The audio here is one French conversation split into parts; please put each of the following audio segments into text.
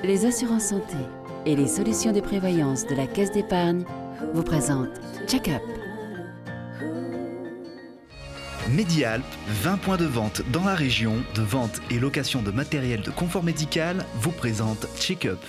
Les assurances santé et les solutions de prévoyance de la Caisse d'épargne vous présentent Check-up. Medialp, 20 points de vente dans la région, de vente et location de matériel de confort médical, vous présente Check-up.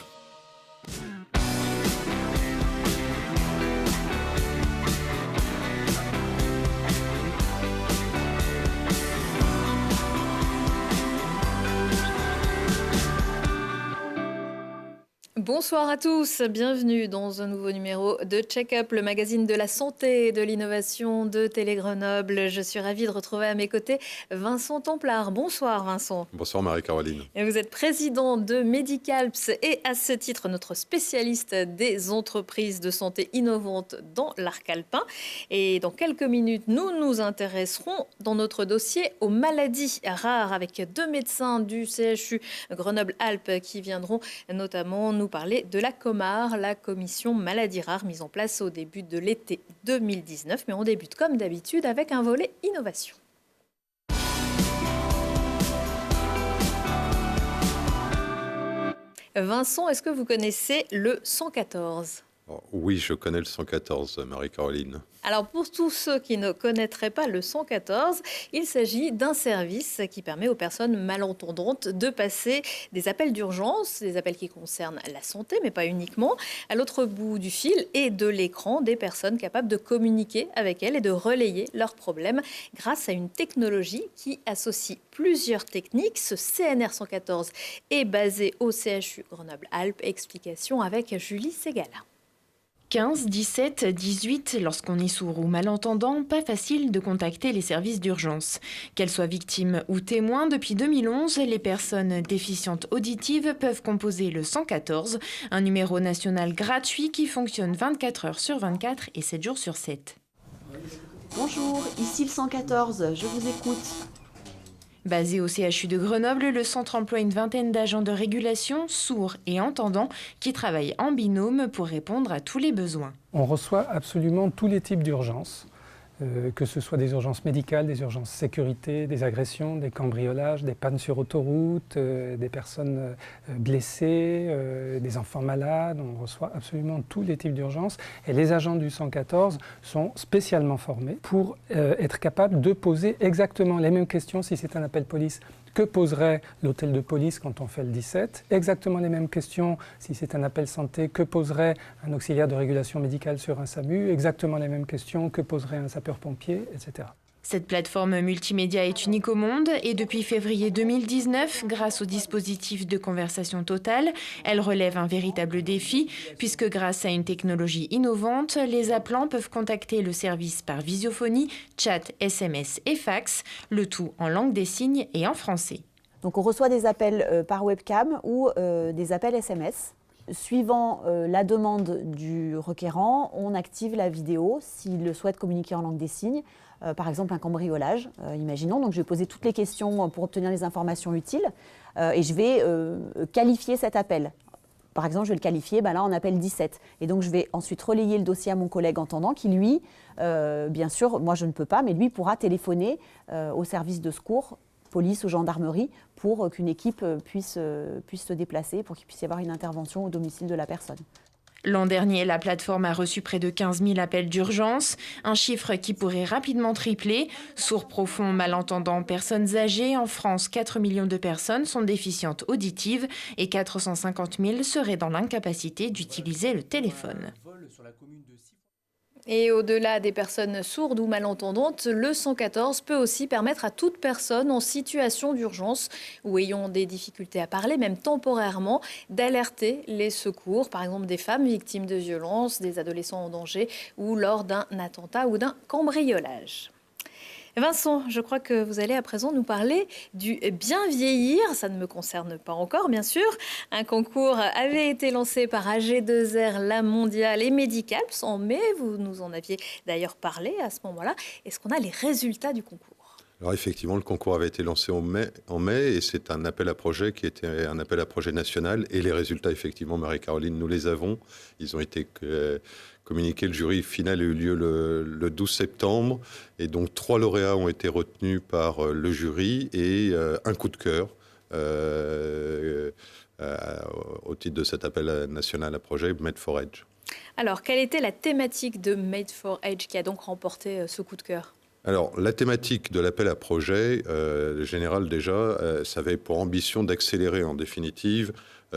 Bonsoir à tous, bienvenue dans un nouveau numéro de Check-up, le magazine de la santé et de l'innovation de Télé Grenoble. Je suis ravie de retrouver à mes côtés Vincent Templard. Bonsoir Vincent. Bonsoir Marie-Caroline. Et vous êtes président de Medicalps et à ce titre notre spécialiste des entreprises de santé innovantes dans l'arc alpin. Et dans quelques minutes, nous nous intéresserons dans notre dossier aux maladies rares avec deux médecins du CHU Grenoble-Alpes qui viendront notamment nous parler de la COMAR, la commission maladies rares mise en place au début de l'été 2019. Mais on débute comme d'habitude avec un volet innovation. Vincent, est-ce que vous connaissez le 114 ? Oui, je connais le 114, Marie-Caroline. Alors pour tous ceux qui ne connaîtraient pas le 114, il s'agit d'un service qui permet aux personnes malentendantes de passer des appels d'urgence, des appels qui concernent la santé, mais pas uniquement, à l'autre bout du fil et de l'écran, des personnes capables de communiquer avec elles et de relayer leurs problèmes grâce à une technologie qui associe plusieurs techniques. Ce CNR 114 est basé au CHU Grenoble-Alpes. Explication avec Julie Ségala. 15, 17, 18, lorsqu'on est sourd ou malentendant, pas facile de contacter les services d'urgence. Qu'elles soient victimes ou témoins, depuis 2011, les personnes déficientes auditives peuvent composer le 114, un numéro national gratuit qui fonctionne 24 heures sur 24 et 7 jours sur 7. Bonjour, ici le 114, je vous écoute. Basé au CHU de Grenoble, le centre emploie une vingtaine d'agents de régulation, sourds et entendants, qui travaillent en binôme pour répondre à tous les besoins. On reçoit absolument tous les types d'urgences, que ce soit des urgences médicales, des urgences sécurité, des agressions, des cambriolages, des pannes sur autoroute, des personnes blessées, des enfants malades. On reçoit absolument tous les types d'urgences. Et les agents du 114 sont spécialement formés pour être capables de poser exactement les mêmes questions si c'est un appel police. Que poserait l'hôtel de police quand on fait le 17 ? Exactement les mêmes questions si c'est un appel santé. Que poserait un auxiliaire de régulation médicale sur un SAMU ? Exactement les mêmes questions. Que poserait un sapeur-pompier, etc. Cette plateforme multimédia est unique au monde et depuis février 2019, grâce au dispositif de conversation totale, elle relève un véritable défi puisque grâce à une technologie innovante, les appelants peuvent contacter le service par visiophonie, chat, SMS et fax, le tout en langue des signes et en français. Donc on reçoit des appels par webcam ou des appels SMS. Suivant la demande du requérant, on active la vidéo s'il le souhaite communiquer en langue des signes. Par exemple un cambriolage, imaginons. Donc je vais poser toutes les questions pour obtenir les informations utiles et je vais qualifier cet appel. Par exemple, je vais le qualifier là, en appel 17. Et donc je vais ensuite relayer le dossier à mon collègue entendant qui, lui, bien sûr, moi je ne peux pas, mais lui pourra téléphoner au service de secours, police ou gendarmerie, pour qu'une équipe puisse se déplacer, pour qu'il puisse y avoir une intervention au domicile de la personne. L'an dernier, la plateforme a reçu près de 15 000 appels d'urgence, un chiffre qui pourrait rapidement tripler. Sourds profonds, malentendants, personnes âgées, en France, 4 millions de personnes sont déficientes auditives et 450 000 seraient dans l'incapacité d'utiliser le téléphone. Et au-delà des personnes sourdes ou malentendantes, le 114 peut aussi permettre à toute personne en situation d'urgence ou ayant des difficultés à parler, même temporairement, d'alerter les secours, par exemple des femmes victimes de violences, des adolescents en danger ou lors d'un attentat ou d'un cambriolage. Vincent, je crois que vous allez à présent nous parler du bien vieillir. Ça ne me concerne pas encore, bien sûr. Un concours avait été lancé par AG2R, La Mondiale et Medicalps en mai. Vous nous en aviez d'ailleurs parlé à ce moment-là. Est-ce qu'on a les résultats du concours ? Alors effectivement, le concours avait été lancé en mai et c'est un appel à projet qui était un appel à projet national. Et les résultats, effectivement, Marie-Caroline, nous les avons. Ils ont été communiqués. Le jury final a eu lieu le 12 septembre. Et donc, 3 lauréats ont été retenus par le jury et un coup de cœur au titre de cet appel national à projet Made for Edge. Alors, quelle était la thématique de Made for Edge qui a donc remporté ce coup de cœur ? Alors, la thématique de l'appel à projet, général déjà, ça avait pour ambition d'accélérer en définitive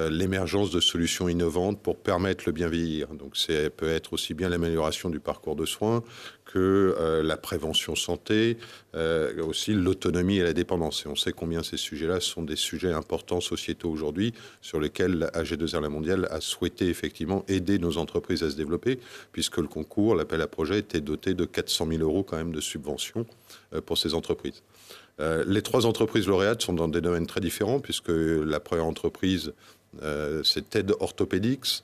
l'émergence de solutions innovantes pour permettre le bien vieillir. Donc, ça peut être aussi bien l'amélioration du parcours de soins que la prévention santé, aussi l'autonomie et la dépendance. Et on sait combien ces sujets-là sont des sujets importants sociétaux aujourd'hui, sur lesquels AG2R La Mondiale a souhaité effectivement aider nos entreprises à se développer, puisque le concours, l'appel à projet, était doté de 400 000 € quand même de subventions pour ces entreprises. Les 3 entreprises lauréates sont dans des domaines très différents, puisque la première entreprise, c'est TED Orthopedics,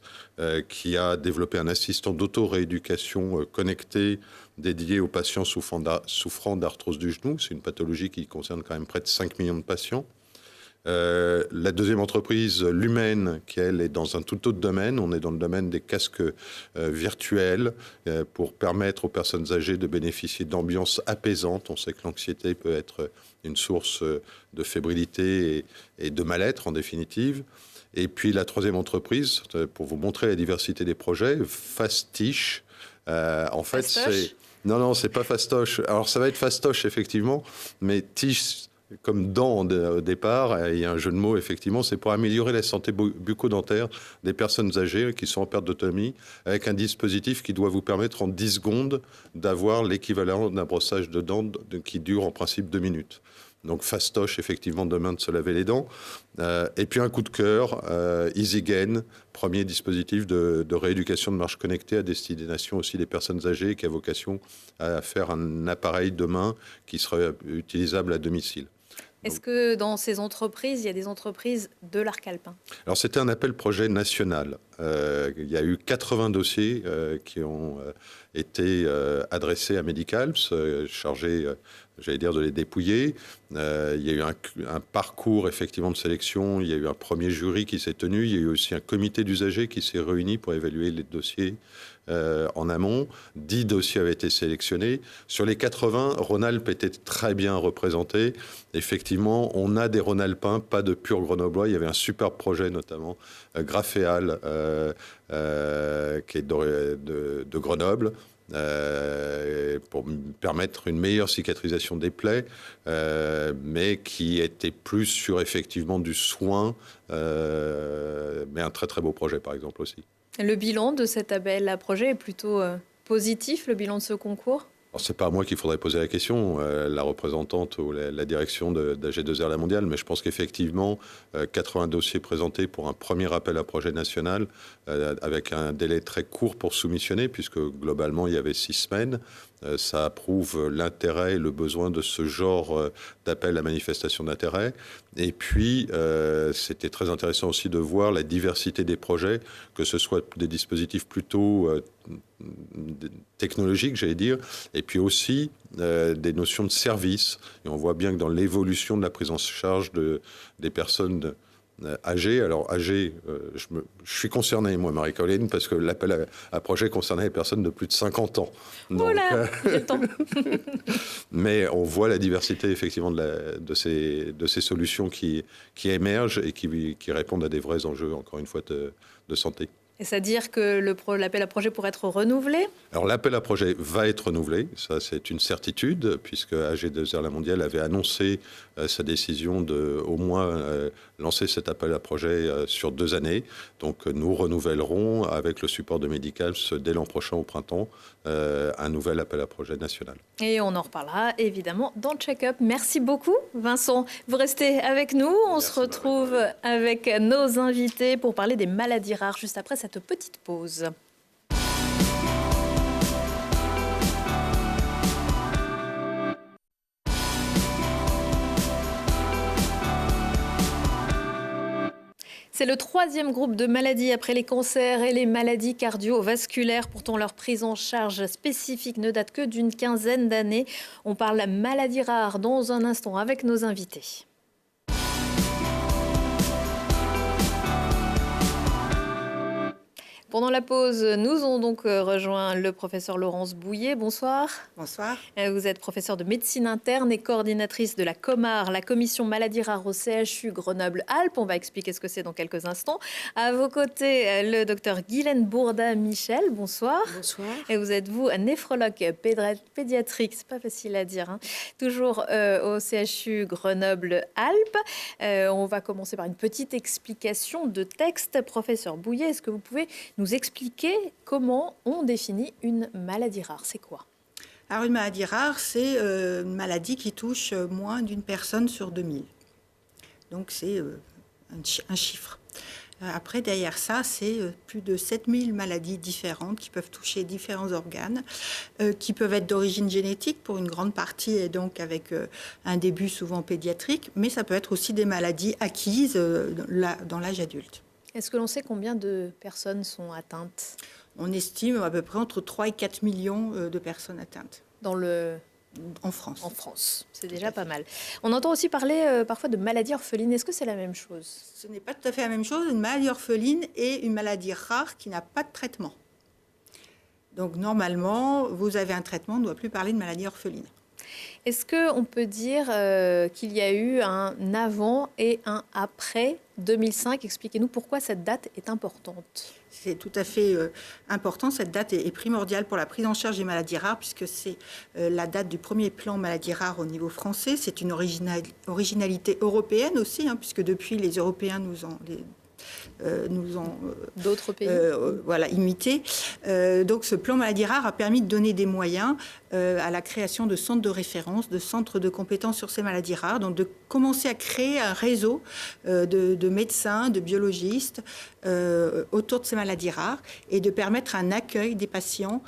qui a développé un assistant d'auto-rééducation connecté dédié aux patients souffrant d'arthrose du genou. C'est une pathologie qui concerne quand même près de 5 millions de patients. La deuxième entreprise, Lumen, qui elle est dans un tout autre domaine. On est dans le domaine des casques virtuels pour permettre aux personnes âgées de bénéficier d'ambiances apaisantes. On sait que l'anxiété peut être une source de fébrilité et de mal-être en définitive. Et puis la troisième entreprise, pour vous montrer la diversité des projets, Fastiche. En fait, c'est... Non, c'est pas fastoche. Alors ça va être fastoche effectivement, mais tiche comme dent au départ, il y a un jeu de mots effectivement, c'est pour améliorer la santé bucco-dentaire des personnes âgées qui sont en perte d'autonomie, avec un dispositif qui doit vous permettre en 10 secondes d'avoir l'équivalent d'un brossage de dents qui dure en principe 2 minutes. Donc fastoche effectivement demain de se laver les dents. Et puis un coup de cœur, EasyGain, premier dispositif de rééducation de marche connectée à destination aussi des personnes âgées qui a vocation à faire un appareil demain qui serait utilisable à domicile. Est-ce que dans ces entreprises, il y a des entreprises de l'arc alpin ? Alors c'était un appel projet national. Il y a eu 80 dossiers qui ont été adressés à Medicalps, chargés, j'allais dire, de les dépouiller. Il y a eu un parcours effectivement de sélection. Il y a eu un premier jury qui s'est tenu. Il y a eu aussi un comité d'usagers qui s'est réuni pour évaluer les dossiers en amont. 10 dossiers avaient été sélectionnés. Sur les 80, Rhône-Alpes était très bien représenté. Effectivement, on a des Rhône-Alpins, pas de pur Grenoblois. Il y avait un super projet, notamment Graphéal, qui est de Grenoble, pour permettre une meilleure cicatrisation des plaies, mais qui était plus sur effectivement du soin, mais un très très beau projet par exemple aussi. Le bilan de cet appel à projet est plutôt positif, le bilan de ce concours ? Alors, c'est pas à moi qu'il faudrait poser la question, la représentante ou la direction d'AG2R La Mondiale, mais je pense qu'effectivement, 80 dossiers présentés pour un premier appel à projet national, avec un délai très court pour soumissionner, puisque globalement, il y avait 6 semaines. Ça prouve l'intérêt et le besoin de ce genre d'appel à manifestation d'intérêt. Et puis, c'était très intéressant aussi de voir la diversité des projets, que ce soit des dispositifs plutôt technologiques, j'allais dire, et puis aussi des notions de service. Et on voit bien que dans l'évolution de la prise en charge des personnes âgées, alors âgées, je suis concerné, moi, Marie-Caroline, parce que l'appel à projet concernait les personnes de plus de 50 ans. Donc, voilà, j'ai le temps. Mais on voit la diversité, effectivement, de ces solutions qui émergent et qui répondent à des vrais enjeux, encore une fois, de santé. Et c'est-à-dire que l'appel à projet pourrait être renouvelé ? Alors l'appel à projet va être renouvelé, ça c'est une certitude, puisque AG2R La Mondiale avait annoncé sa décision de au moins lancer cet appel à projet sur 2 années. Donc nous renouvellerons avec le support de Medicalps dès l'an prochain au printemps un nouvel appel à projet national. Et on en reparlera évidemment dans le check-up. Merci beaucoup Vincent. Vous restez avec nous. Se retrouve avec nos invités pour parler des maladies rares juste après cette petite pause. C'est le 3e groupe de maladies après les cancers et les maladies cardiovasculaires. Pourtant, leur prise en charge spécifique ne date que d'une quinzaine d'années. On parle maladies rares dans un instant avec nos invités. Pendant la pause, nous avons donc rejoint le professeur Laurence Bouillet. Bonsoir. Bonsoir. Vous êtes professeure de médecine interne et coordinatrice de la COMAR, la commission maladies rares au CHU Grenoble-Alpes. On va expliquer ce que c'est dans quelques instants. À vos côtés, le docteur Guylaine Bourda-Michel. Bonsoir. Bonsoir. Et vous êtes, vous, un néphrologue pédiatrique, c'est pas facile à dire, hein. Toujours au CHU Grenoble-Alpes. On va commencer par une petite explication de texte. Professeur Bouillet, est-ce que vous pouvez nous expliquer comment on définit une maladie rare? C'est quoi? Alors une maladie rare, c'est une maladie qui touche moins d'une personne sur 2000. Donc c'est un chiffre. Après, derrière ça, c'est plus de 7000 maladies différentes qui peuvent toucher différents organes, qui peuvent être d'origine génétique pour une grande partie et donc avec un début souvent pédiatrique, mais ça peut être aussi des maladies acquises dans l'âge adulte. Est-ce que l'on sait combien de personnes sont atteintes? On estime à peu près entre 3 et 4 millions de personnes atteintes. En France. En France, c'est déjà pas mal. On entend aussi parler parfois de maladies orphelines. Est-ce que c'est la même chose? Ce n'est pas tout à fait la même chose. Une maladie orpheline est une maladie rare qui n'a pas de traitement. Donc normalement, vous avez un traitement, on ne doit plus parler de maladie orpheline. Est-ce qu'on peut dire qu'il y a eu un avant et un après 2005? Expliquez-nous pourquoi cette date est importante. C'est tout à fait important. Cette date est primordiale pour la prise en charge des maladies rares puisque c'est la date du premier plan maladies rares au niveau français. C'est une originalité européenne aussi, hein, puisque depuis les Européens nous ont d'autres pays imité. Donc ce plan maladie rare a permis de donner des moyens à la création de centres de référence, de centres de compétences sur ces maladies rares, donc de commencer à créer un réseau de médecins, de biologistes autour de ces maladies rares et de permettre un accueil des patients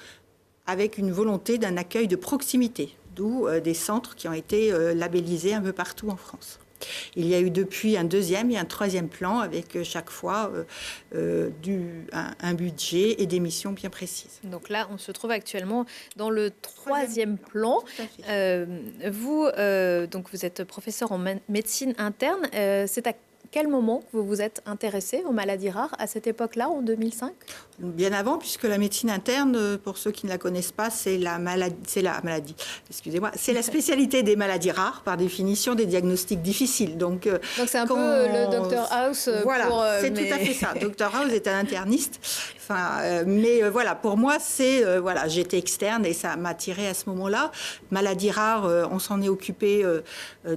avec une volonté d'un accueil de proximité, d'où des centres qui ont été labellisés un peu partout en France. Il y a eu depuis un deuxième et un troisième plan avec chaque fois un budget et des missions bien précises. Donc là, on se trouve actuellement dans le troisième plan. Vous êtes professeur en médecine interne. C'est à quel moment que vous vous êtes intéressé aux maladies rares à cette époque-là, en 2005? Bien avant, puisque la médecine interne, pour ceux qui ne la connaissent pas, c'est la spécialité des maladies rares, par définition des diagnostics difficiles. Donc c'est un peu le Dr House. Voilà, c'est tout à fait ça. Dr House est un interniste. Voilà, pour moi, j'étais externe et ça m'a attiré à ce moment-là. Maladies rares, on s'en est occupé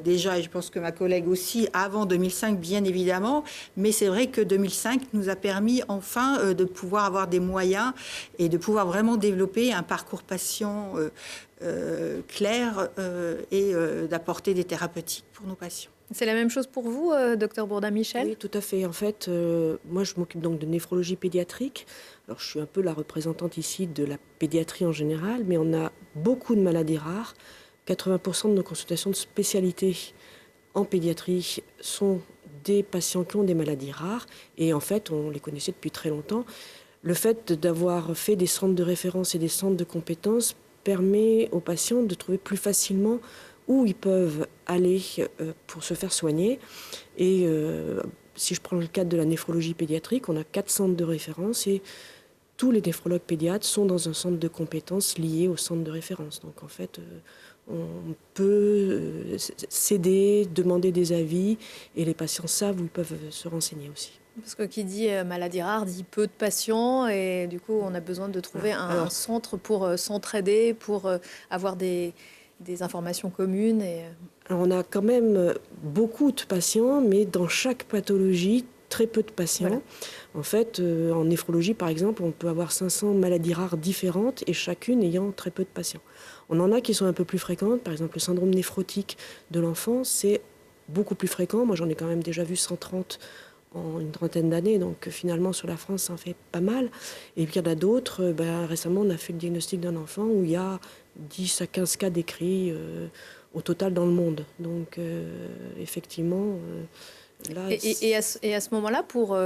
déjà, et je pense que ma collègue aussi, avant 2005, bien évidemment. Mais c'est vrai que 2005 nous a permis enfin de pouvoir avoir des moyens et de pouvoir vraiment développer un parcours patient clair et d'apporter des thérapeutiques pour nos patients. C'est la même chose pour vous, docteur Bourda-Michel? Oui, tout à fait. En fait, moi, je m'occupe donc de néphrologie pédiatrique. Alors, je suis un peu la représentante ici de la pédiatrie en général, mais on a beaucoup de maladies rares. 80% de nos consultations de spécialité en pédiatrie sont des patients qui ont des maladies rares. Et en fait, on les connaissait depuis très longtemps. Le fait d'avoir fait des centres de référence et des centres de compétences permet aux patients de trouver plus facilement où ils peuvent aller pour se faire soigner. Et si je prends le cadre de la néphrologie pédiatrique, on a 4 centres de référence et tous les néphrologues pédiatres sont dans un centre de compétences lié au centre de référence. Donc en fait, on peut s'aider, demander des avis et les patients savent où ils peuvent se renseigner aussi. Parce que qui dit maladie rare dit peu de patients et du coup on a besoin de trouver un centre pour s'entraider, pour avoir des informations communes. Alors on a quand même beaucoup de patients, mais dans chaque pathologie, très peu de patients. Voilà. En fait, en néphrologie, par exemple, on peut avoir 500 maladies rares différentes et chacune ayant très peu de patients. On en a qui sont un peu plus fréquentes. Par exemple, le syndrome néphrotique de l'enfant, c'est beaucoup plus fréquent. Moi, j'en ai quand même déjà vu 130 en une trentaine d'années. Donc, finalement, sur la France, ça en fait pas mal. Et puis, il y en a d'autres. Récemment, on a fait le diagnostic d'un enfant où il y a 10 à 15 cas décrits au total dans le monde. Donc, effectivement... là, et à ce moment-là, pour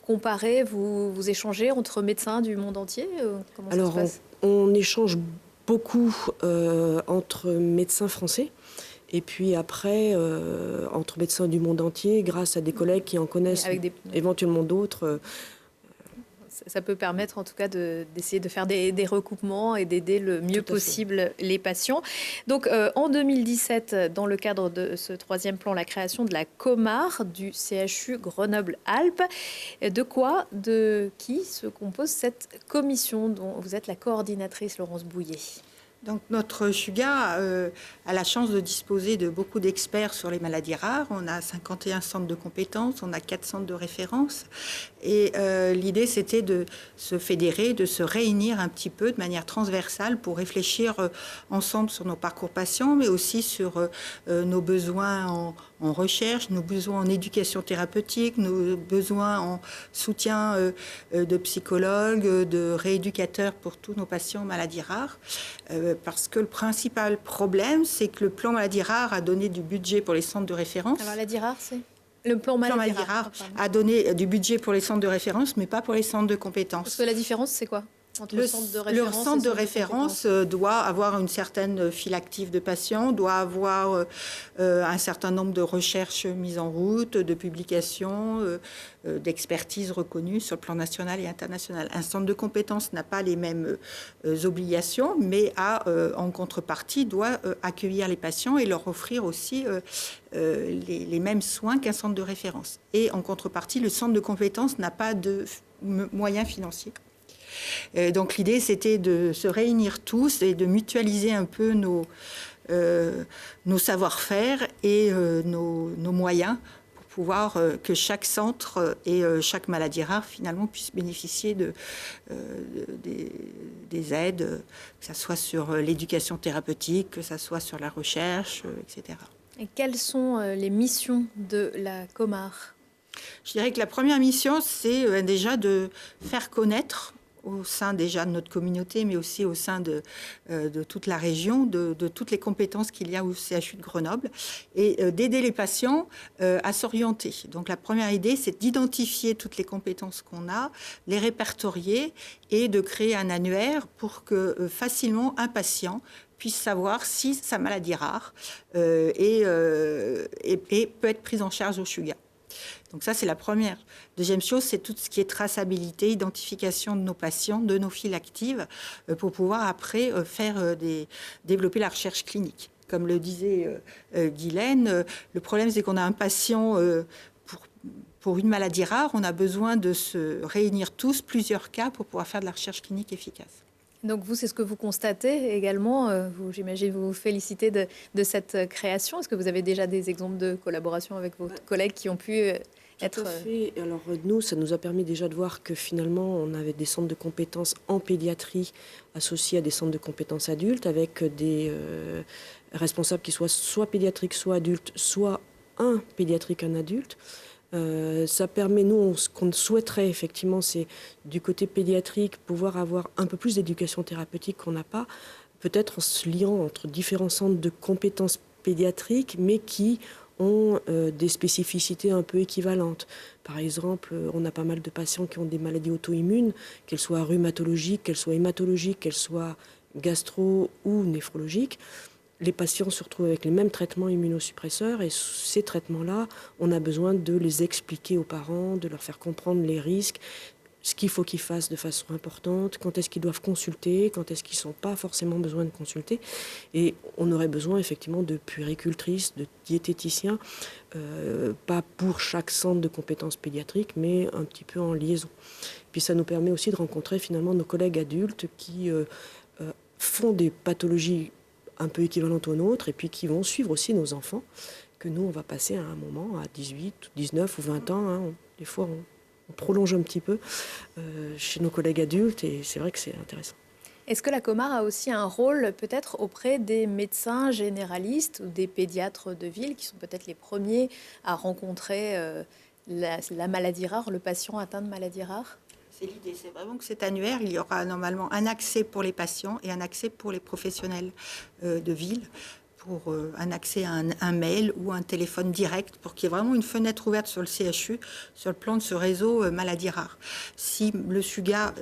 comparer, vous échangez entre médecins du monde entier? Comment Alors, ça se passe? on échange beaucoup entre médecins français et puis après entre médecins du monde entier grâce à des collègues qui en connaissent éventuellement d'autres. Ça peut permettre en tout cas d'essayer de faire des recoupements et d'aider le mieux possible les patients. Donc en 2017, dans le cadre de ce troisième plan, la création de la Comar du CHU Grenoble-Alpes. De qui se compose cette commission dont vous êtes la coordinatrice, Laurence Bouillet? Donc notre SUGA a la chance de disposer de beaucoup d'experts sur les maladies rares. On a 51 centres de compétences, on a 4 centres de référence. Et l'idée, c'était de se fédérer, de se réunir un petit peu de manière transversale pour réfléchir ensemble sur nos parcours patients, mais aussi sur nos besoins en recherche, nos besoins en éducation thérapeutique, nos besoins en soutien de psychologues, de rééducateurs pour tous nos patients en maladies rares. Parce que le principal problème, c'est que le plan maladies rares a donné du budget pour les centres de référence. Alors, maladie rare, c'est le plan maladies rares a donné du budget pour les centres de référence, mais pas pour les centres de compétences. Parce que la différence, c'est quoi? Le centre de référence doit avoir une certaine file active de patients, doit avoir un certain nombre de recherches mises en route, de publications, d'expertises reconnues sur le plan national et international. Un centre de compétences n'a pas les mêmes obligations, mais en contrepartie doit accueillir les patients et leur offrir aussi les mêmes soins qu'un centre de référence. Et en contrepartie, le centre de compétences n'a pas de moyens financiers. Donc l'idée, c'était de se réunir tous et de mutualiser un peu nos savoir-faire et nos moyens pour pouvoir que chaque centre et chaque maladie rare, finalement, puisse bénéficier des aides, que ce soit sur l'éducation thérapeutique, que ce soit sur la recherche, etc. Et quelles sont les missions de la Comar? Je dirais que la première mission, c'est déjà de faire connaître au sein déjà de notre communauté, mais aussi au sein de toute la région, de toutes les compétences qu'il y a au CHU de Grenoble, et d'aider les patients à s'orienter. Donc la première idée, c'est d'identifier toutes les compétences qu'on a, les répertorier et de créer un annuaire pour que facilement un patient puisse savoir si sa maladie rare peut être prise en charge au SUGA. Donc ça, c'est la première. Deuxième chose, c'est tout ce qui est traçabilité, identification de nos patients, de nos files actives, pour pouvoir après développer la recherche clinique. Comme le disait Guylaine, le problème, c'est qu'on a un patient pour une maladie rare, on a besoin de se réunir tous, plusieurs cas, pour pouvoir faire de la recherche clinique efficace. Donc vous, c'est ce que vous constatez également. J'imagine vous félicitez de cette création. Est-ce que vous avez déjà des exemples de collaboration avec vos collègues qui ont pu être... Tout à fait. Alors nous, ça nous a permis déjà de voir que finalement, on avait des centres de compétences en pédiatrie associés à des centres de compétences adultes avec des responsables qui soient soit pédiatriques, soit adultes, soit un pédiatrique, un adulte. Ça permet, nous, ce qu'on souhaiterait effectivement, c'est du côté pédiatrique pouvoir avoir un peu plus d'éducation thérapeutique qu'on n'a pas, peut-être en se liant entre différents centres de compétences pédiatriques, mais qui ont des spécificités un peu équivalentes. Par exemple, on a pas mal de patients qui ont des maladies auto-immunes, qu'elles soient rhumatologiques, qu'elles soient hématologiques, qu'elles soient gastro ou néphrologiques. Les patients se retrouvent avec les mêmes traitements immunosuppresseurs et ces traitements-là, on a besoin de les expliquer aux parents, de leur faire comprendre les risques, ce qu'il faut qu'ils fassent de façon importante, quand est-ce qu'ils doivent consulter, quand est-ce qu'ils n'ont pas forcément besoin de consulter. Et on aurait besoin effectivement de puéricultrices, de diététiciens, pas pour chaque centre de compétences pédiatriques, mais un petit peu en liaison. Puis ça nous permet aussi de rencontrer finalement nos collègues adultes qui font des pathologies un peu équivalentes aux nôtres, et puis qui vont suivre aussi nos enfants, que nous, on va passer à un moment, à 18, 19 ou 20 ans, hein, des fois on prolonge un petit peu chez nos collègues adultes, et c'est vrai que c'est intéressant. Est-ce que la Comar a aussi un rôle peut-être auprès des médecins généralistes ou des pédiatres de ville, qui sont peut-être les premiers à rencontrer la maladie rare, le patient atteint de maladie rare? C'est l'idée, c'est vraiment que cet annuaire, il y aura normalement un accès pour les patients et un accès pour les professionnels de ville, pour un accès à un mail ou un téléphone direct, pour qu'il y ait vraiment une fenêtre ouverte sur le CHU, sur le plan de ce réseau maladies rares. Si le SUGA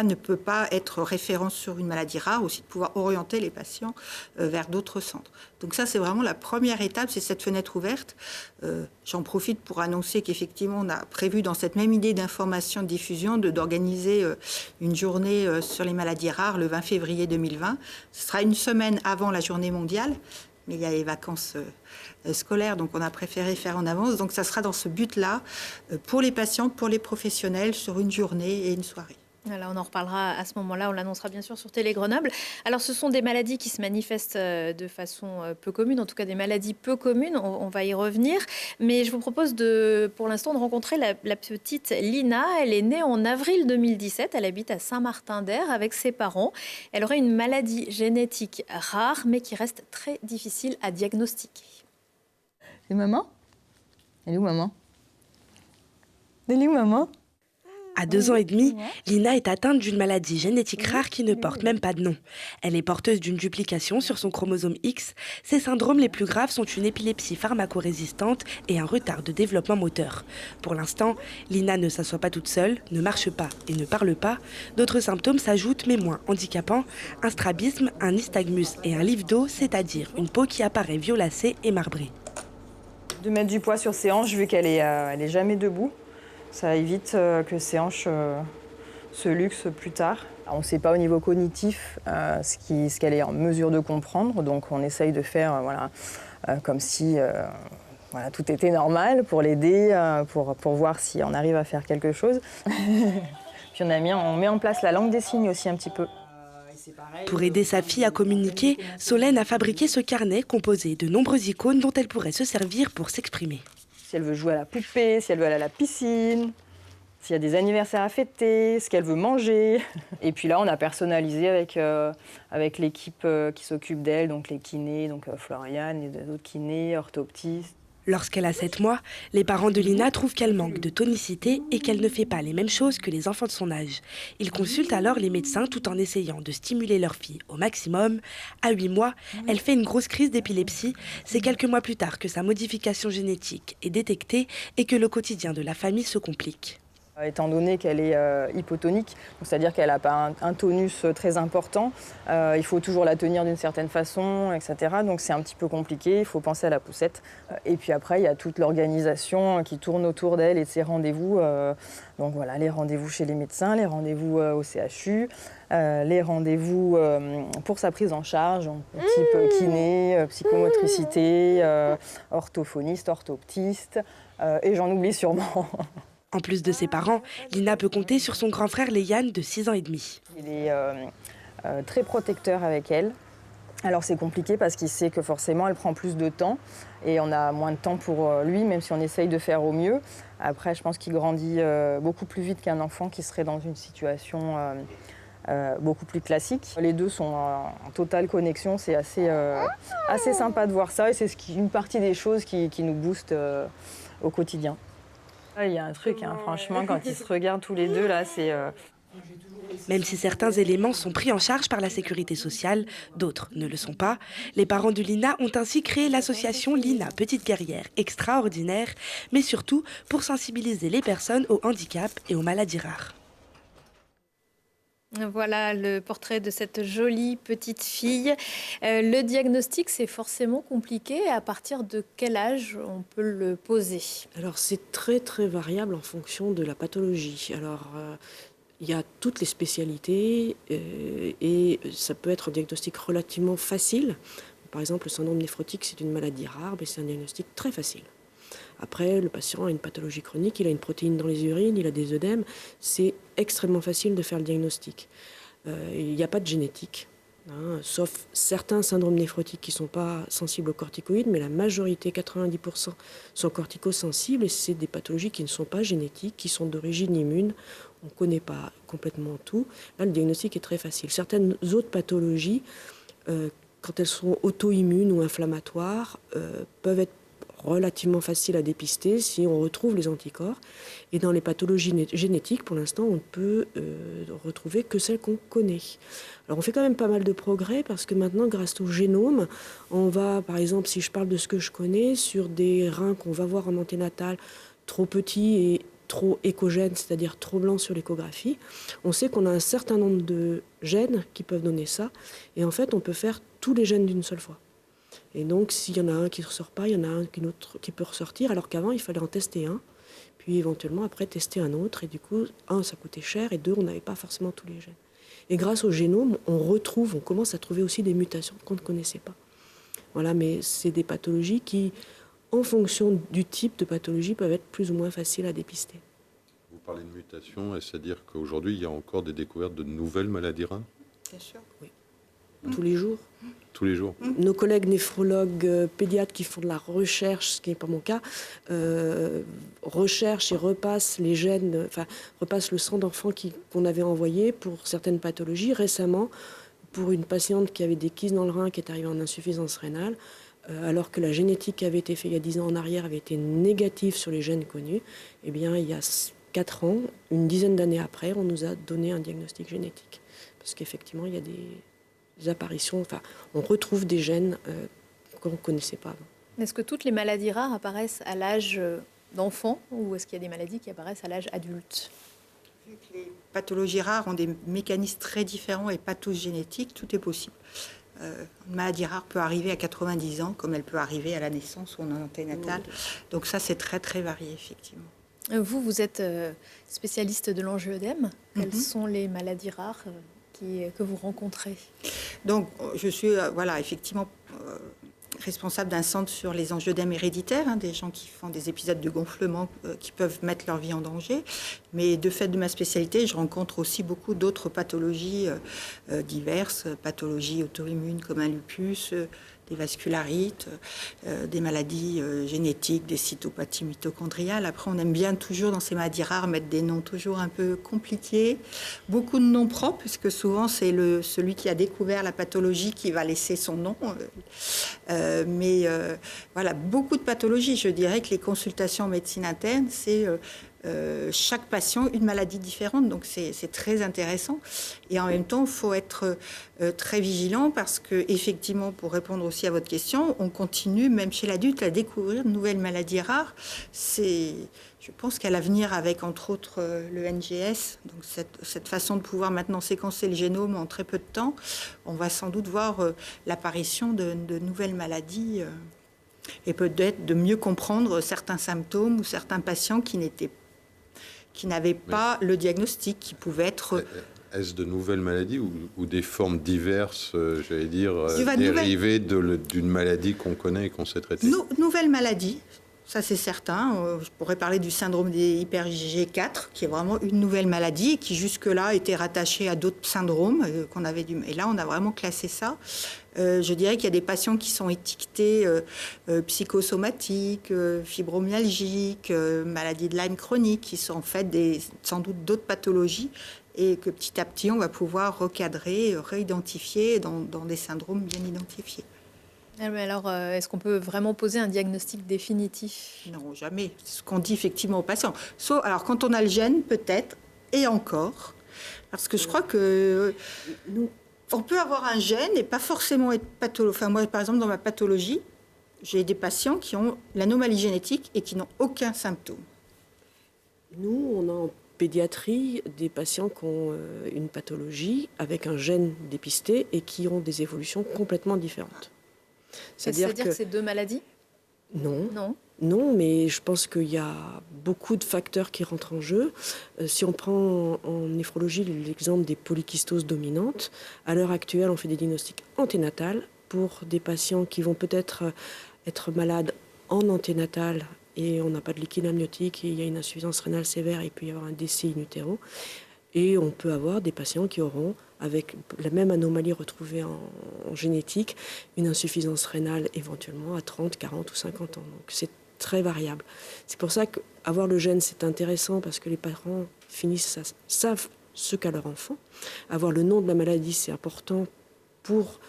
ne peut pas être référent sur une maladie rare, aussi de pouvoir orienter les patients vers d'autres centres. Donc ça, c'est vraiment la première étape, c'est cette fenêtre ouverte. J'en profite pour annoncer qu'effectivement, on a prévu dans cette même idée d'information, de diffusion, d'organiser une journée sur les maladies rares le 20 février 2020. Ce sera une semaine avant la journée mondiale, mais il y a les vacances scolaires, donc on a préféré faire en avance. Donc ça sera dans ce but-là, pour les patients, pour les professionnels, sur une journée et une soirée. Voilà, on en reparlera à ce moment-là, on l'annoncera bien sûr sur Télé Grenoble. Alors ce sont des maladies qui se manifestent de façon peu commune, en tout cas des maladies peu communes, on va y revenir. Mais je vous propose pour l'instant de rencontrer la petite Lina. Elle est née en avril 2017, elle habite à Saint-Martin-d'Air avec ses parents. Elle aurait une maladie génétique rare mais qui reste très difficile à diagnostiquer. Et maman ? Elle est où maman ? Elle est où maman ? À 2 ans et demi, Lina est atteinte d'une maladie génétique rare qui ne porte même pas de nom. Elle est porteuse d'une duplication sur son chromosome X. Ses syndromes les plus graves sont une épilepsie pharmacorésistante et un retard de développement moteur. Pour l'instant, Lina ne s'assoit pas toute seule, ne marche pas et ne parle pas. D'autres symptômes s'ajoutent mais moins handicapants. Un strabisme, un nystagmus et un livre d'eau, c'est-à-dire une peau qui apparaît violacée et marbrée. De mettre du poids sur ses hanches vu qu'elle est jamais debout. Ça évite que ses hanches se luxent plus tard. On ne sait pas au niveau cognitif ce qu'elle est en mesure de comprendre, donc on essaye de faire comme si tout était normal pour l'aider, pour voir si on arrive à faire quelque chose. Puis on met en place la langue des signes aussi un petit peu. Pour aider sa fille à communiquer, Solène a fabriqué ce carnet composé de nombreuses icônes dont elle pourrait se servir pour s'exprimer. Si elle veut jouer à la poupée, si elle veut aller à la piscine, s'il y a des anniversaires à fêter, ce qu'elle veut manger. Et puis là, on a personnalisé avec l'équipe qui s'occupe d'elle, donc les kinés, donc Floriane, les autres kinés, orthoptistes. Lorsqu'elle a 7 mois, les parents de Lina trouvent qu'elle manque de tonicité et qu'elle ne fait pas les mêmes choses que les enfants de son âge. Ils consultent alors les médecins tout en essayant de stimuler leur fille au maximum. À 8 mois, elle fait une grosse crise d'épilepsie. C'est quelques mois plus tard que sa modification génétique est détectée et que le quotidien de la famille se complique. Étant donné qu'elle est hypotonique, c'est-à-dire qu'elle n'a pas un tonus très important, il faut toujours la tenir d'une certaine façon, etc. Donc c'est un petit peu compliqué, il faut penser à la poussette. Et puis après, il y a toute l'organisation qui tourne autour d'elle et de ses rendez-vous. Donc voilà, les rendez-vous chez les médecins, les rendez-vous au CHU, les rendez-vous pour sa prise en charge, type kiné, psychomotricité, orthophoniste, orthoptiste, et j'en oublie sûrement. En plus de ses parents, Lina peut compter sur son grand frère Léane de 6 ans et demi. Il est très protecteur avec elle. Alors c'est compliqué parce qu'il sait que forcément elle prend plus de temps et on a moins de temps pour lui, même si on essaye de faire au mieux. Après, je pense qu'il grandit beaucoup plus vite qu'un enfant qui serait dans une situation beaucoup plus classique. Les deux sont en totale connexion, c'est assez sympa de voir ça et c'est une partie des choses qui nous boostent au quotidien. Il y a un truc, franchement, quand ils se regardent tous les deux, là, c'est... Même si certains éléments sont pris en charge par la sécurité sociale, d'autres ne le sont pas. Les parents de Lina ont ainsi créé l'association Lina Petite Guerrière Extraordinaire, mais surtout pour sensibiliser les personnes au handicap et aux maladies rares. Voilà le portrait de cette jolie petite fille. Le diagnostic, c'est forcément compliqué. À partir de quel âge on peut le poser? Alors, c'est très, très variable en fonction de la pathologie. Alors, il y a toutes les spécialités et ça peut être un diagnostic relativement facile. Par exemple, le syndrome néphrotique, c'est une maladie rare, mais c'est un diagnostic très facile. Après, le patient a une pathologie chronique, il a une protéine dans les urines, il a des œdèmes. C'est extrêmement facile de faire le diagnostic. Il n'y a pas de génétique, sauf certains syndromes néphrotiques qui ne sont pas sensibles aux corticoïdes, mais la majorité, 90%, sont corticosensibles et c'est des pathologies qui ne sont pas génétiques, qui sont d'origine immune. On ne connaît pas complètement tout. Là, le diagnostic est très facile. Certaines autres pathologies, quand elles sont auto-immunes ou inflammatoires, peuvent être relativement facile à dépister si on retrouve les anticorps. Et dans les pathologies génétiques, pour l'instant, on ne peut retrouver que celles qu'on connaît. Alors on fait quand même pas mal de progrès parce que maintenant, grâce au génome, on va, par exemple, si je parle de ce que je connais, sur des reins qu'on va voir en anténatal trop petits et trop écogènes, c'est-à-dire trop blancs sur l'échographie, on sait qu'on a un certain nombre de gènes qui peuvent donner ça. Et en fait, on peut faire tous les gènes d'une seule fois. Et donc, s'il y en a un qui ne ressort pas, il y en a un qui peut ressortir, alors qu'avant, il fallait en tester un, puis éventuellement, après, tester un autre. Et du coup, un, ça coûtait cher, et deux, on n'avait pas forcément tous les gènes. Et grâce au génome, on commence à trouver aussi des mutations qu'on ne connaissait pas. Voilà, mais c'est des pathologies qui, en fonction du type de pathologie, peuvent être plus ou moins faciles à dépister. Vous parlez de mutations, c'est-à-dire qu'aujourd'hui, il y a encore des découvertes de nouvelles maladies reins? Bien sûr. Oui. Tous les jours. Tous les jours. Nos collègues néphrologues pédiatres qui font de la recherche, ce qui n'est pas mon cas, recherchent et repassent les gènes, repassent le sang d'enfants qu'on avait envoyé pour certaines pathologies. Récemment, pour une patiente qui avait des kystes dans le rein, qui est arrivée en insuffisance rénale, alors que la génétique qui avait été faite il y a 10 ans en arrière avait été négative sur les gènes connus, eh bien, il y a 4 ans, une dizaine d'années après, on nous a donné un diagnostic génétique. Parce qu'effectivement, il y a des apparitions, on retrouve des gènes qu'on ne connaissait pas avant. Est-ce que toutes les maladies rares apparaissent à l'âge d'enfant ou est-ce qu'il y a des maladies qui apparaissent à l'âge adulte? Vu que les pathologies rares ont des mécanismes très différents et pathogénétiques, tout est possible. Une maladie rare peut arriver à 90 ans, comme elle peut arriver à la naissance ou en anténatal. Donc ça, c'est très, très varié, effectivement. Vous êtes spécialiste de l'angioëdème. Quelles sont les maladies rares que vous rencontrez? Donc, je suis effectivement responsable d'un centre sur les angioëdèmes héréditaires, des gens qui font des épisodes de gonflement qui peuvent mettre leur vie en danger. Mais de fait de ma spécialité, je rencontre aussi beaucoup d'autres pathologies diverses, pathologies auto-immunes comme un lupus, des vascularites, des maladies génétiques, des cytopathies mitochondriales. Après, on aime bien toujours, dans ces maladies rares, mettre des noms toujours un peu compliqués. Beaucoup de noms propres, puisque souvent, c'est celui qui a découvert la pathologie qui va laisser son nom. Voilà, beaucoup de pathologies. Je dirais que les consultations en médecine interne, c'est... chaque patient une maladie différente, donc c'est très intéressant. Et en même temps, il faut être très vigilant parce que, effectivement, pour répondre aussi à votre question, on continue, même chez l'adulte, à découvrir de nouvelles maladies rares. Je pense qu'à l'avenir, avec entre autres le NGS, donc cette façon de pouvoir maintenant séquencer le génome en très peu de temps, on va sans doute voir l'apparition de nouvelles maladies et peut-être de mieux comprendre certains symptômes ou certains patients qui n'avaient pas le diagnostic, qui pouvaient être... Est-ce de nouvelles maladies ou des formes diverses, j'allais dire, dérivées d'une maladie qu'on connaît et qu'on sait traiter? Nouvelles maladies, ça c'est certain. Je pourrais parler du syndrome des hyper-IgG4, qui est vraiment une nouvelle maladie, qui jusque-là était rattachée à d'autres syndromes qu'on avait Et là, on a vraiment classé ça. Je dirais qu'il y a des patients qui sont étiquetés psychosomatiques, fibromyalgiques, maladies de Lyme chronique, qui sont en fait sans doute d'autres pathologies et que petit à petit, on va pouvoir recadrer, réidentifier dans des syndromes bien identifiés. Alors, est-ce qu'on peut vraiment poser un diagnostic définitif? Non, jamais. C'est ce qu'on dit effectivement aux patients. Alors, quand on a le gène, peut-être, et encore, parce que je crois que... On peut avoir un gène et pas forcément être pathologue. Enfin, moi, par exemple, dans ma pathologie, j'ai des patients qui ont l'anomalie génétique et qui n'ont aucun symptôme. Nous, on a en pédiatrie des patients qui ont une pathologie avec un gène dépisté et qui ont des évolutions complètement différentes. C'est-à-dire que c'est deux maladies? Non. Non, mais je pense qu'il y a beaucoup de facteurs qui rentrent en jeu. Si on prend en néphrologie l'exemple des polykystoses dominantes, à l'heure actuelle, on fait des diagnostics anténatales pour des patients qui vont peut-être être malades en anténatal et on n'a pas de liquide amniotique et il y a une insuffisance rénale sévère et il peut y avoir un décès in utero. Et on peut avoir des patients qui auront, avec la même anomalie retrouvée en génétique, une insuffisance rénale éventuellement à 30, 40 ou 50 ans. Donc c'est très variable. C'est pour ça qu'avoir le gène, c'est intéressant parce que les parents savent ce qu'a leur enfant. Avoir le nom de la maladie, c'est important pour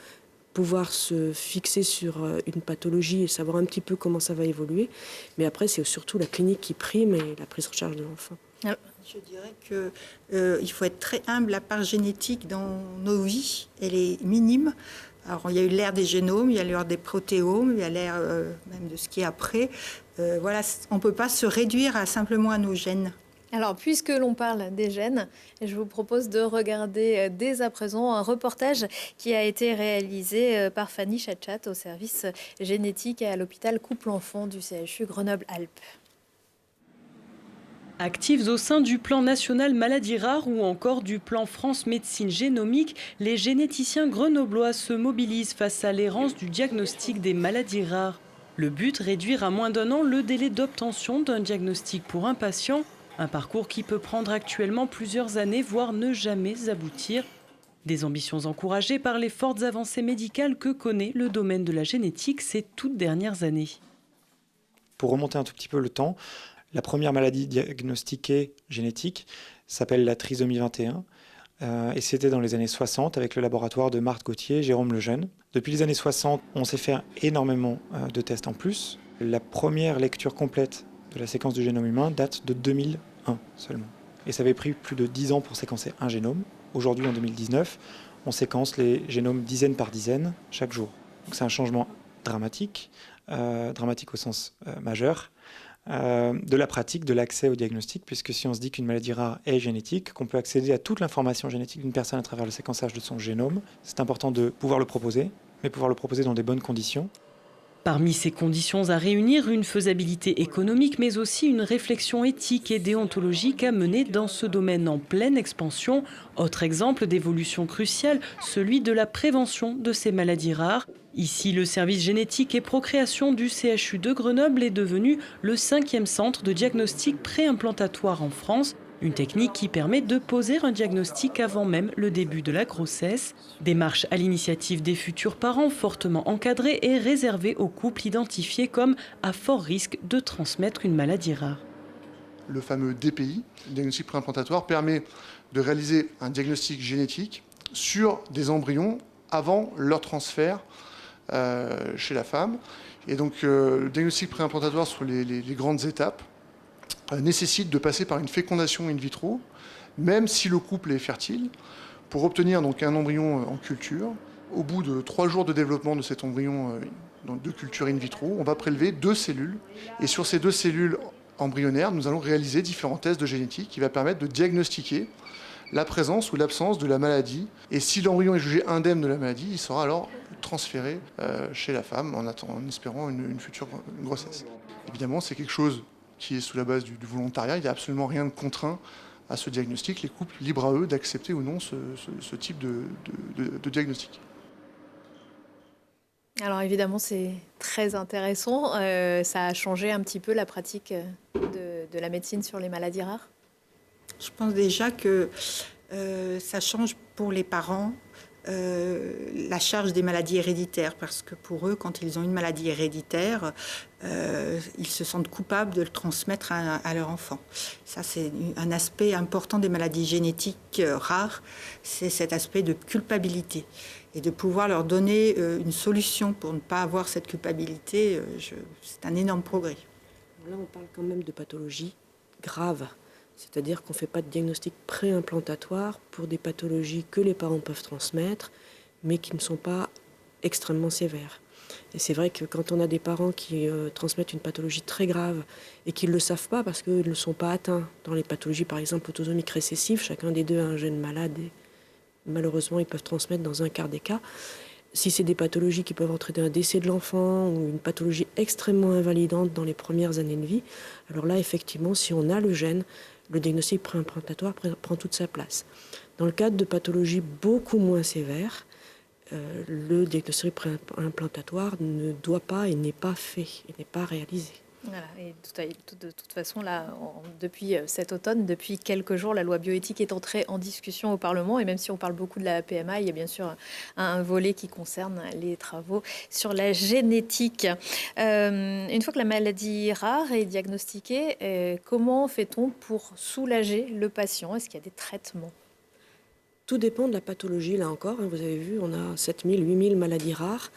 pouvoir se fixer sur une pathologie et savoir un petit peu comment ça va évoluer. Mais après, c'est surtout la clinique qui prime et la prise en charge de l'enfant. Je dirais qu'il faut être très humble. La part génétique dans nos vies, elle est minime. Alors, il y a eu l'ère des génomes, il y a l'ère des protéomes, il y a l'ère même de ce qui est après. Voilà, on ne peut pas se réduire simplement à nos gènes. Alors, puisque l'on parle des gènes, je vous propose de regarder dès à présent un reportage qui a été réalisé par Fanny Chachat au service génétique et à l'hôpital Couple-Enfant du CHU Grenoble-Alpes. Actifs au sein du plan national maladies rares ou encore du plan France médecine génomique, les généticiens grenoblois se mobilisent face à l'errance du diagnostic des maladies rares. Le but, réduire à moins d'1 an le délai d'obtention d'un diagnostic pour un patient, un parcours qui peut prendre actuellement plusieurs années, voire ne jamais aboutir. Des ambitions encouragées par les fortes avancées médicales que connaît le domaine de la génétique ces toutes dernières années. Pour remonter un tout petit peu le temps, la première maladie diagnostiquée génétique s'appelle la trisomie 21 et c'était dans les années 60 avec le laboratoire de Marthe Gauthier et Jérôme Lejeune. Depuis les années 60, on s'est fait énormément de tests en plus. La première lecture complète de la séquence du génome humain date de 2001 seulement. Et ça avait pris plus de 10 ans pour séquencer un génome. Aujourd'hui, en 2019, on séquence les génomes dizaine par dizaine chaque jour. Donc c'est un changement dramatique, dramatique au sens majeur, de la pratique, de l'accès au diagnostic, puisque si on se dit qu'une maladie rare est génétique, qu'on peut accéder à toute l'information génétique d'une personne à travers le séquençage de son génome, c'est important de pouvoir le proposer, mais pouvoir le proposer dans des bonnes conditions. Parmi ces conditions à réunir, une faisabilité économique, mais aussi une réflexion éthique et déontologique à mener dans ce domaine en pleine expansion. Autre exemple d'évolution cruciale, celui de la prévention de ces maladies rares. Ici, le service génétique et procréation du CHU de Grenoble est devenu le 5e centre de diagnostic préimplantatoire en France. Une technique qui permet de poser un diagnostic avant même le début de la grossesse. Démarche à l'initiative des futurs parents fortement encadrée et réservée aux couples identifiés comme à fort risque de transmettre une maladie rare. Le fameux DPI, le diagnostic préimplantatoire, permet de réaliser un diagnostic génétique sur des embryons avant leur transfert chez la femme. Et donc le diagnostic préimplantatoire sur les grandes étapes nécessite de passer par une fécondation in vitro, même si le couple est fertile, pour obtenir donc un embryon en culture. Au bout de 3 jours de développement de cet embryon de culture in vitro, on va prélever 2 cellules. Et sur ces 2 cellules embryonnaires, nous allons réaliser différents tests de génétique qui va permettre de diagnostiquer la présence ou l'absence de la maladie. Et si l'embryon est jugé indemne de la maladie, il sera alors transféré chez la femme en espérant une future grossesse. Évidemment, c'est quelque chose qui est sous la base du volontariat. Il n'y a absolument rien de contraint à ce diagnostic. Les couples, libres à eux d'accepter ou non ce type de diagnostic. Alors évidemment, c'est très intéressant. Ça a changé un petit peu la pratique de la médecine sur les maladies rares ? Je pense déjà que ça change pour les parents la charge des maladies héréditaires, parce que pour eux, quand ils ont une maladie héréditaire, ils se sentent coupables de le transmettre à leur enfant. Ça, c'est un aspect important des maladies génétiques rares, c'est cet aspect de culpabilité. Et de pouvoir leur donner une solution pour ne pas avoir cette culpabilité, c'est un énorme progrès. Là, on parle quand même de pathologies graves. C'est-à-dire qu'on ne fait pas de diagnostic préimplantatoire pour des pathologies que les parents peuvent transmettre, mais qui ne sont pas extrêmement sévères. Et c'est vrai que quand on a des parents qui transmettent une pathologie très grave et qu'ils ne le savent pas parce qu'ils ne sont pas atteints dans les pathologies, par exemple, autosomiques récessives, chacun des deux a un gène malade et malheureusement, ils peuvent transmettre dans un quart des cas. Si c'est des pathologies qui peuvent entraîner un décès de l'enfant ou une pathologie extrêmement invalidante dans les premières années de vie, alors là, effectivement, si on a le gène, le diagnostic préimplantatoire prend toute sa place. Dans le cadre de pathologies beaucoup moins sévères, le diagnostic préimplantatoire ne doit pas et n'est pas fait, et n'est pas réalisé. Voilà, et de toute façon, là, depuis cet automne, depuis quelques jours, la loi bioéthique est entrée en discussion au Parlement. Et même si on parle beaucoup de la PMA, il y a bien sûr un volet qui concerne les travaux sur la génétique. Une fois que la maladie rare est diagnostiquée, comment fait-on pour soulager le patient ? Est-ce qu'il y a des traitements ? Tout dépend de la pathologie, là encore. Vous avez vu, on a 7000, 8000 maladies rares.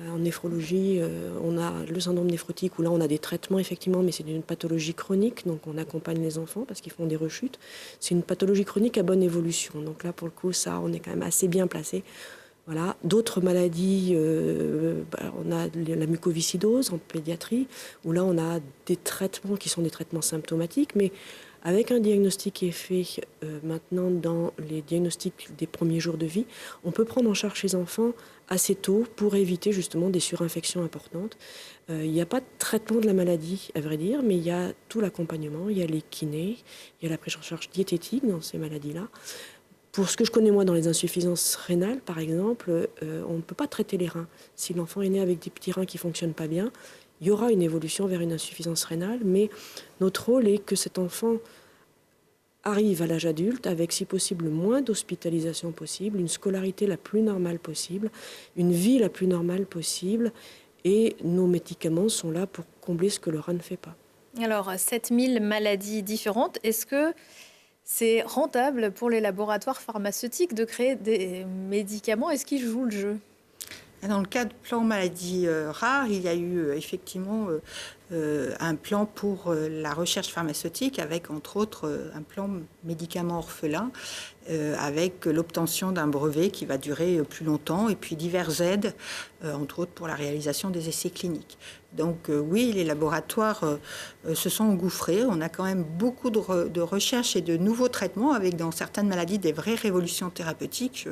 En néphrologie, on a le syndrome néphrotique, où là, on a des traitements, effectivement, mais c'est une pathologie chronique. Donc, on accompagne les enfants parce qu'ils font des rechutes. C'est une pathologie chronique à bonne évolution. Donc là, pour le coup, ça, on est quand même assez bien placé. Voilà. D'autres maladies, on a la mucoviscidose en pédiatrie, où là, on a des traitements qui sont des traitements symptomatiques, mais avec un diagnostic qui est fait maintenant dans les diagnostics des premiers jours de vie, on peut prendre en charge ces enfants assez tôt pour éviter justement des surinfections importantes. Il n'y a pas de traitement de la maladie, à vrai dire, mais il y a tout l'accompagnement, il y a les kinés, il y a la prise en charge diététique dans ces maladies-là. Pour ce que je connais moi dans les insuffisances rénales, par exemple, on ne peut pas traiter les reins. Si l'enfant est né avec des petits reins qui ne fonctionnent pas bien, il y aura une évolution vers une insuffisance rénale, mais notre rôle est que cet enfant arrive à l'âge adulte avec, si possible, le moins d'hospitalisation possible, une scolarité la plus normale possible, une vie la plus normale possible, et nos médicaments sont là pour combler ce que le rein ne fait pas. Alors, 7000 maladies différentes, est-ce que c'est rentable pour les laboratoires pharmaceutiques de créer des médicaments? Est-ce qu'ils jouent le jeu? Dans le cas de plan maladies rares, il y a eu effectivement un plan pour la recherche pharmaceutique avec entre autres un plan médicaments orphelins avec l'obtention d'un brevet qui va durer plus longtemps et puis diverses aides, entre autres pour la réalisation des essais cliniques. Donc oui, les laboratoires se sont engouffrés. On a quand même beaucoup de recherches et de nouveaux traitements avec dans certaines maladies des vraies révolutions thérapeutiques. Je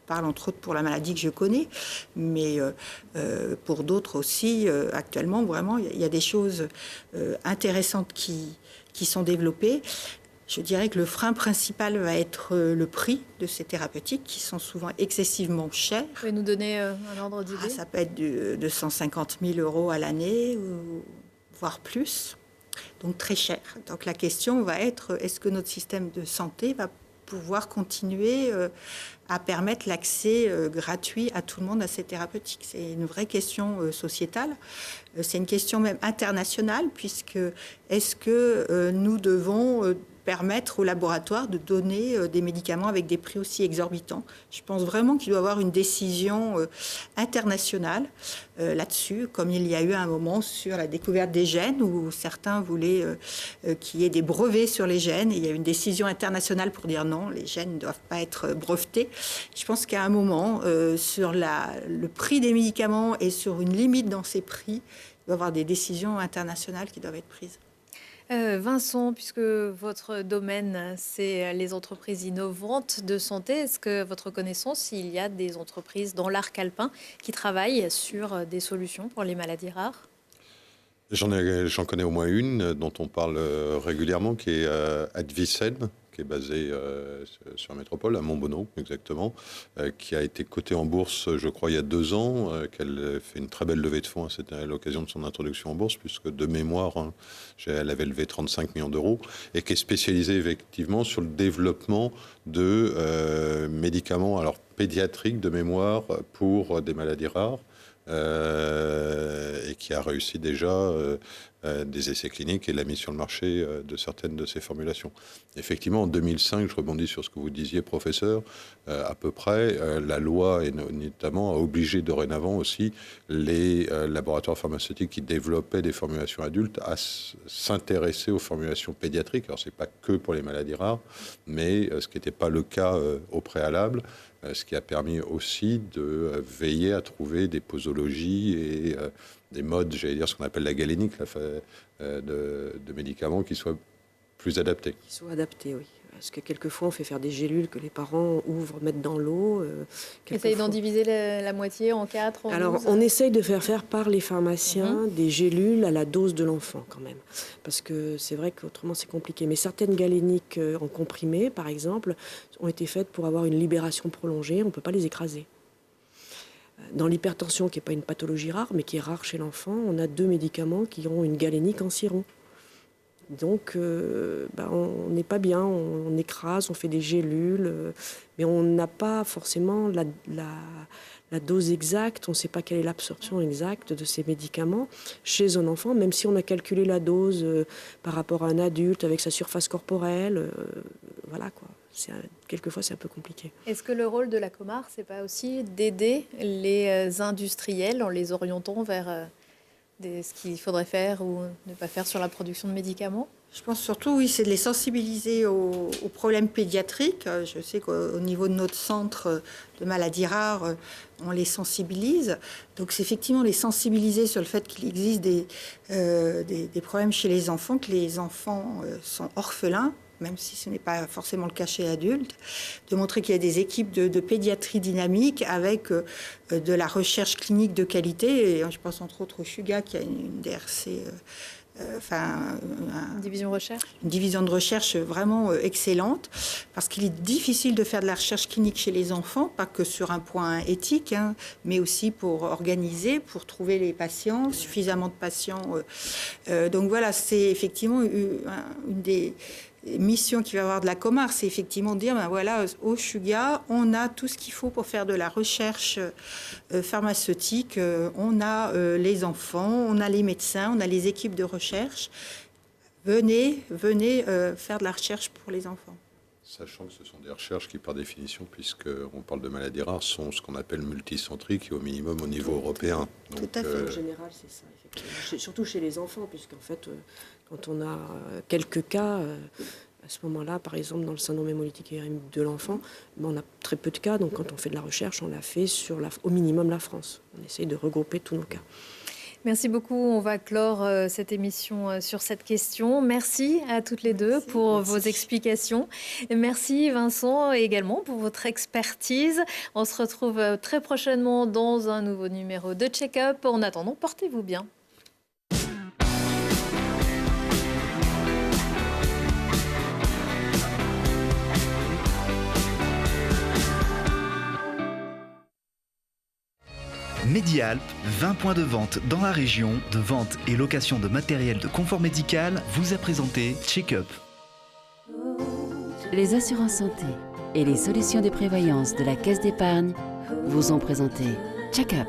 parle entre autres pour la maladie que je connais, mais pour d'autres aussi, actuellement, vraiment, il y a des choses intéressantes qui sont développées. Je dirais que le frein principal va être le prix de ces thérapeutiques qui sont souvent excessivement chers. Vous pouvez nous donner un ordre d'idée? Ça peut être de 150 000 € à l'année, voire plus, donc très cher. Donc la question va être, est-ce que notre système de santé va pouvoir continuer à permettre l'accès gratuit à tout le monde à ces thérapeutiques? C'est une vraie question sociétale. C'est une question même internationale, puisque est-ce que nous devons permettre aux laboratoires de donner des médicaments avec des prix aussi exorbitants? Je pense vraiment qu'il doit y avoir une décision internationale là-dessus, comme il y a eu un moment sur la découverte des gènes, où certains voulaient qu'il y ait des brevets sur les gènes, et il y a eu une décision internationale pour dire non, les gènes ne doivent pas être brevetés. Je pense qu'à un moment, sur le prix des médicaments et sur une limite dans ces prix, il doit y avoir des décisions internationales qui doivent être prises. Vincent, puisque votre domaine, c'est les entreprises innovantes de santé, est-ce que, à votre connaissance, il y a des entreprises dans l'arc alpin qui travaillent sur des solutions pour les maladies rares? J'en connais au moins une dont on parle régulièrement, qui est Advicen, qui est basée sur la métropole, à Montbonneau exactement, qui a été cotée en bourse, je crois, il y a 2 ans, qu'elle fait une très belle levée de fonds. C'était à l'occasion de son introduction en bourse, puisque de mémoire, elle avait levé 35 millions d'euros, et qui est spécialisée effectivement sur le développement de médicaments pédiatriques de mémoire pour des maladies rares. Et qui a réussi déjà des essais cliniques et la mise sur le marché de certaines de ces formulations. Effectivement, en 2005, je rebondis sur ce que vous disiez, professeur, à peu près, la loi, et notamment, a obligé dorénavant aussi les laboratoires pharmaceutiques qui développaient des formulations adultes à s'intéresser aux formulations pédiatriques. Alors, ce n'est pas que pour les maladies rares, mais ce qui n'était pas le cas au préalable, ce qui a permis aussi de veiller à trouver des posologies et des modes, j'allais dire ce qu'on appelle la galénique, de médicaments qui soient plus adaptés. Qui soient adaptés, oui. Parce que quelquefois, on fait faire des gélules que les parents ouvrent, mettent dans l'eau. Essaye d'en diviser la moitié en 4, Alors, 12. on essaye de faire par les pharmaciens des gélules à la dose de l'enfant, quand même. Parce que c'est vrai qu'autrement, c'est compliqué. Mais certaines galéniques en comprimé, par exemple, ont été faites pour avoir une libération prolongée. On ne peut pas les écraser. Dans l'hypertension, qui n'est pas une pathologie rare, mais qui est rare chez l'enfant, on a 2 médicaments qui ont une galénique en sirop. Donc, on n'est pas bien, on écrase, on fait des gélules, mais on n'a pas forcément la dose exacte, on ne sait pas quelle est l'absorption exacte de ces médicaments chez un enfant, même si on a calculé la dose par rapport à un adulte avec sa surface corporelle, voilà quoi. quelquefois c'est un peu compliqué. Est-ce que le rôle de la Comar, c'est pas aussi d'aider les industriels en les orientant vers ce qu'il faudrait faire ou ne pas faire sur la production de médicaments? Je pense surtout, oui, c'est de les sensibiliser aux problèmes pédiatriques. Je sais qu'au niveau de notre centre de maladies rares, on les sensibilise. Donc, c'est effectivement les sensibiliser sur le fait qu'il existe des problèmes chez les enfants, que les enfants sont orphelins, même si ce n'est pas forcément le cas chez l'adultes, de montrer qu'il y a des équipes de pédiatrie dynamique avec de la recherche clinique de qualité. Et je pense entre autres au SUGA qui a une DRC... une division recherche. Une division de recherche vraiment excellente, parce qu'il est difficile de faire de la recherche clinique chez les enfants, pas que sur un point éthique, mais aussi pour organiser, pour trouver les patients, suffisamment de patients. Donc voilà, c'est effectivement une des mission qu'il va y avoir de la Comar, c'est effectivement dire, ben voilà, au SUGA, on a tout ce qu'il faut pour faire de la recherche pharmaceutique, on a les enfants, on a les médecins, on a les équipes de recherche. Venez faire de la recherche pour les enfants. Sachant que ce sont des recherches qui, par définition, puisqu'on parle de maladies rares, sont ce qu'on appelle multicentriques et au minimum au niveau européen. Donc, tout à fait. En général, c'est ça, effectivement. Surtout chez les enfants, puisqu'en fait, quand on a quelques cas, à ce moment-là, par exemple, dans le syndrome hémolytique anémique de l'enfant, on a très peu de cas. Donc, quand on fait de la recherche, on la fait sur au minimum la France. On essaye de regrouper tous nos cas. Merci beaucoup. On va clore cette émission sur cette question. Merci à toutes les deux pour vos explications. Merci Vincent également pour votre expertise. On se retrouve très prochainement dans un nouveau numéro de Check-up. En attendant, portez-vous bien. Medialp, 20 points de vente dans la région, de vente et location de matériel de confort médical, vous a présenté Check-up. Les assurances santé et les solutions de prévoyance de la Caisse d'épargne vous ont présenté Check-up.